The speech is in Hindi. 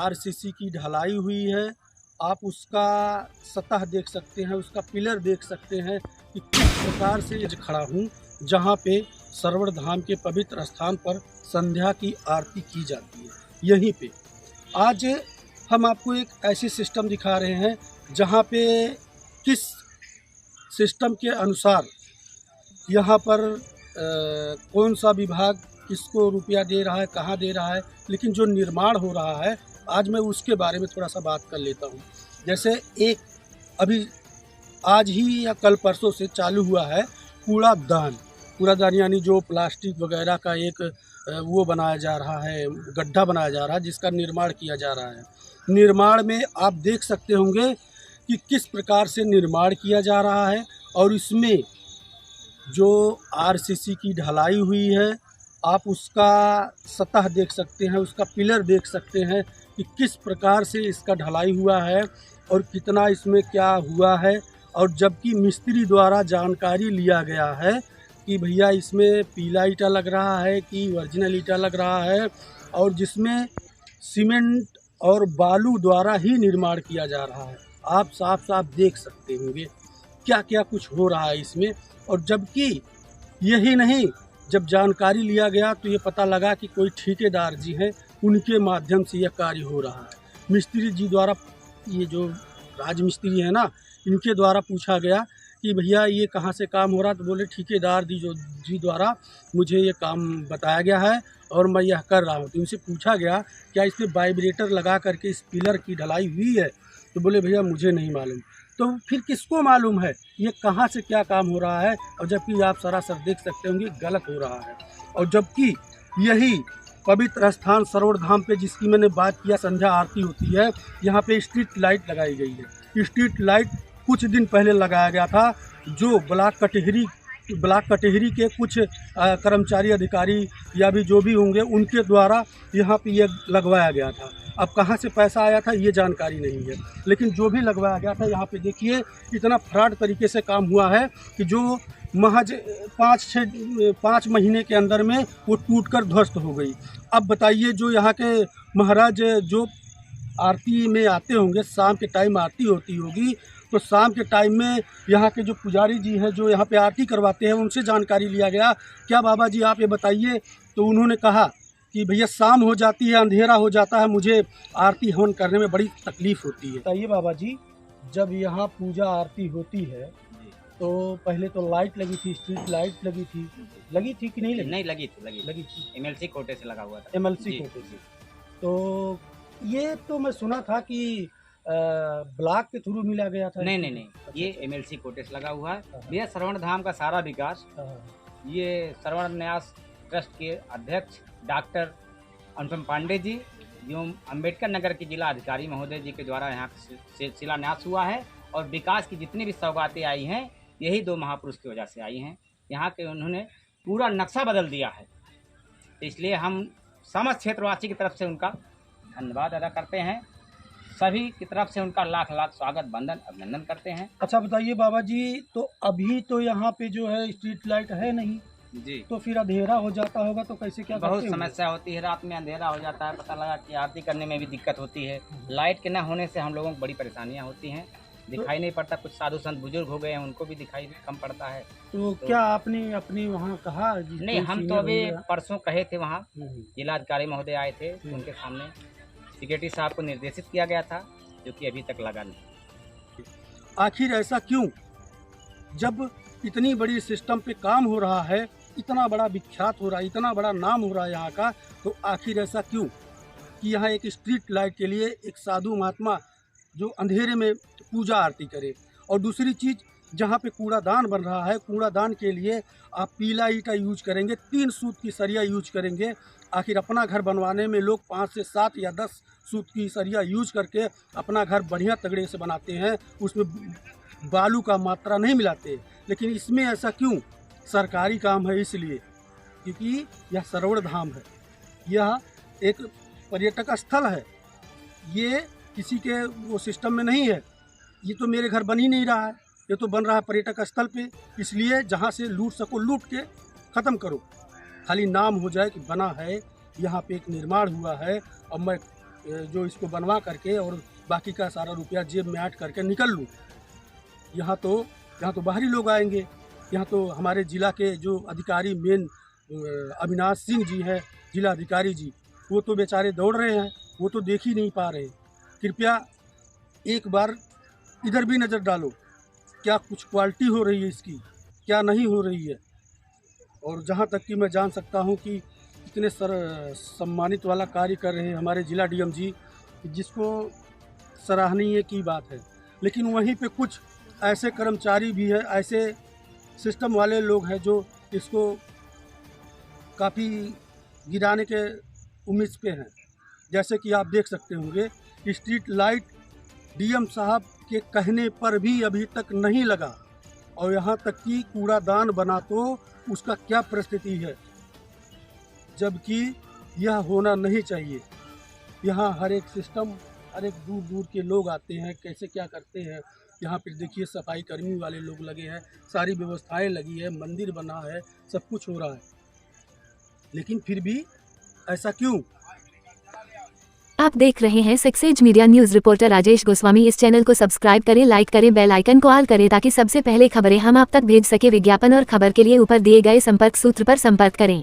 आरसीसी की ढलाई हुई है। आप उसका सतह देख सकते हैं, उसका पिलर देख सकते हैं कि किस प्रकार से ये खड़ा हूँ, जहाँ पे सरवण धाम के पवित्र स्थान पर संध्या की आरती की जाती है। यहीं पे आज हम आपको एक ऐसी सिस्टम दिखा रहे हैं जहाँ पे किस सिस्टम के अनुसार यहाँ पर कौन सा विभाग किसको रुपया दे रहा है, कहाँ दे रहा है, लेकिन जो निर्माण हो रहा है आज मैं उसके बारे में थोड़ा सा बात कर लेता हूँ। जैसे एक अभी आज ही या कल परसों से चालू हुआ है कूड़ादान यानी जो प्लास्टिक वगैरह का एक वो बनाया जा रहा है, गड्ढा बनाया जा रहा है, जिसका निर्माण किया जा रहा है। निर्माण में आप देख सकते होंगे कि किस प्रकार से निर्माण किया जा रहा है और इसमें जो आरसीसी की ढलाई हुई है, आप उसका सतह देख सकते हैं, उसका पिलर देख सकते हैं कि किस प्रकार से इसका ढलाई हुआ है और कितना इसमें क्या हुआ है। और जबकि मिस्त्री द्वारा जानकारी लिया गया है कि भैया इसमें पीला ईटा लग रहा है कि ओरिजिनल ईटा लग रहा है, और जिसमें सीमेंट और बालू द्वारा ही निर्माण किया जा रहा है। आप साफ साफ देख सकते होंगे क्या क्या कुछ हो रहा है इसमें। और जबकि यही नहीं, जब जानकारी लिया गया तो ये पता लगा कि कोई ठेकेदार जी हैं, उनके माध्यम से यह कार्य हो रहा है। मिस्त्री जी द्वारा, ये जो राजमिस्त्री है ना, इनके द्वारा पूछा गया कि भैया ये कहाँ से काम हो रहा, तो बोले ठेकेदार जी द्वारा मुझे ये काम बताया गया है और मैं यह कर रहा हूँ। तो इनसे पूछा गया क्या इसमें वाइब्रेटर लगा करके इस पिलर की ढलाई हुई है, तो बोले भैया मुझे नहीं मालूम। तो फिर किसको मालूम है ये कहाँ से क्या काम हो रहा है। और जबकि आप सरासर देख सकते होंगे गलत हो रहा है। और जबकि यही पवित्र स्थान सरवण धाम पे जिसकी मैंने बात किया, संध्या आरती होती है, यहाँ पे स्ट्रीट लाइट लगाई गई है। स्ट्रीट लाइट कुछ दिन पहले लगाया गया था, जो ब्लॉक कटेहरी के कुछ कर्मचारी अधिकारी या भी जो भी होंगे उनके द्वारा यहाँ पे ये लगवाया गया था। अब कहाँ से पैसा आया था ये जानकारी नहीं है, लेकिन जो भी लगवाया गया था यहाँ पे देखिए इतना फ्रॉड तरीके से काम हुआ है कि जो महज 5 महीने के अंदर में वो टूटकर ध्वस्त हो गई। अब बताइए जो यहाँ के महाराज जो आरती में आते होंगे, शाम के टाइम आरती होती होगी, तो शाम के टाइम में यहाँ के जो पुजारी जी हैं जो यहाँ पे आरती करवाते हैं, उनसे जानकारी लिया गया क्या बाबा जी आप ये बताइए। तो उन्होंने कहा कि भैया शाम हो जाती है, अंधेरा हो जाता है, मुझे आरती हवन करने में बड़ी तकलीफ़ होती है। बताइए बाबा जी, जब यहाँ पूजा आरती होती है तो पहले तो लाइट लगी थी, स्ट्रीट लाइट लगी थी कि नहीं लगी? नहीं लगी थी। एमएलसी कोटे से लगा हुआ था। एमएलसी कोटे से। तो ये तो मैं सुना था कि ब्लॉक के थ्रू मिला गया था। नहीं, ये एमएलसी कोटे से लगा हुआ है। भैया सरवण धाम का सारा विकास ये सरवण न्यास ट्रस्ट के अध्यक्ष डॉक्टर अनुपम पांडे जी एवं अम्बेडकर नगर के जिला अधिकारी महोदय जी के द्वारा यहाँ से शिलान्यास हुआ है। और विकास की जितनी भी सौगातें आई हैं यही 2 महापुरुष की वजह से आई हैं। यहाँ के उन्होंने पूरा नक्शा बदल दिया है, तो इसलिए हम समस्त क्षेत्रवासी की तरफ से उनका धन्यवाद अदा करते हैं। सभी की तरफ से उनका लाख लाख स्वागत वंदन अभिनंदन करते हैं। अच्छा बताइए बाबा जी, तो अभी तो यहाँ पे जो है स्ट्रीट लाइट है नहीं जी, तो फिर अंधेरा हो जाता होगा, तो कैसे क्या बहुत समस्या होती है, रात में अंधेरा हो जाता है, पता लगा कि आरती करने में भी दिक्कत होती है। लाइट के न होने से हम लोगों को बड़ी परेशानियाँ होती हैं, दिखाई नहीं पड़ता। कुछ साधु संत बुजुर्ग हो गए हैं, उनको भी दिखाई कम पड़ता है। तो क्या आपने अपनी वहाँ कहा? नहीं, हम तो अभी परसों कहे थे, वहाँ जिलाधिकारी महोदय आए थे, उनके सामने सिक्योरिटी साहब को निर्देशित किया गया था, जो कि अभी तक लगा नहीं। आखिर ऐसा क्यों? जब इतनी बड़ी सिस्टम पे काम हो रहा है, इतना बड़ा विख्यात हो रहा है, इतना बड़ा नाम हो रहा है यहाँ का, तो आखिर ऐसा क्यों कि यहाँ एक स्ट्रीट लाइट के लिए एक साधु महात्मा जो अंधेरे में पूजा आरती करे। और दूसरी चीज़, जहाँ पे कूड़ादान बन रहा है, कूड़ादान के लिए आप पीला ईटा यूज करेंगे, 3 सूत की सरिया यूज करेंगे। आखिर अपना घर बनवाने में लोग 5 से 7 या 10 सूत की सरिया यूज करके अपना घर बढ़िया तगड़े से बनाते हैं, उसमें बालू का मात्रा नहीं मिलाते। लेकिन इसमें ऐसा क्यों? सरकारी काम है इसलिए, क्योंकि यह सरवण धाम है, यह एक पर्यटक स्थल है, ये किसी के वो सिस्टम में नहीं है। ये तो मेरे घर बन ही नहीं रहा है, ये तो बन रहा है पर्यटक स्थल पे। इसलिए जहाँ से लूट सको लूट के ख़त्म करो, खाली नाम हो जाए कि बना है, यहाँ पे एक निर्माण हुआ है। और मैं जो इसको बनवा करके और बाकी का सारा रुपया जेब में ऐड करके निकल लूँ। यहाँ तो बाहरी लोग आएंगे। यहाँ तो हमारे ज़िला के जो अधिकारी मेन अविनाश सिंह जी हैं, जिला अधिकारी जी, वो तो बेचारे दौड़ रहे हैं, वो तो देख ही नहीं पा रहे। कृपया एक बार इधर भी नज़र डालो, क्या कुछ क्वालिटी हो रही है इसकी, क्या नहीं हो रही है। और जहाँ तक कि मैं जान सकता हूँ कि इतने सम्मानित वाला कार्य कर रहे हैं हमारे जिला डीएम जी, जिसको सराहनीय की बात है। लेकिन वहीं पे कुछ ऐसे कर्मचारी भी हैं, ऐसे सिस्टम वाले लोग हैं जो इसको काफ़ी गिराने के उम्मीद पे हैं। जैसे कि आप देख सकते होंगे, स्ट्रीट लाइट डीएम साहब के कहने पर भी अभी तक नहीं लगा, और यहाँ तक कि कूड़ादान बना तो उसका क्या परिस्थिति है, जबकि यह होना नहीं चाहिए। यहाँ हर एक सिस्टम, हर एक दूर दूर के लोग आते हैं, कैसे क्या करते हैं। यहाँ पर देखिए सफाई कर्मी वाले लोग लगे हैं, सारी व्यवस्थाएं लगी है, मंदिर बना है, सब कुछ हो रहा है, लेकिन फिर भी ऐसा क्यों? आप देख रहे हैं 6 age media news. Reporter Rajesh Goswami. इस चैनल को सब्सक्राइब करें, लाइक करें, बेल आइकन को ऑल करें ताकि सबसे पहले खबरें हम आप तक भेज सके। विज्ञापन और खबर के लिए ऊपर दिए गए संपर्क सूत्र पर संपर्क करें।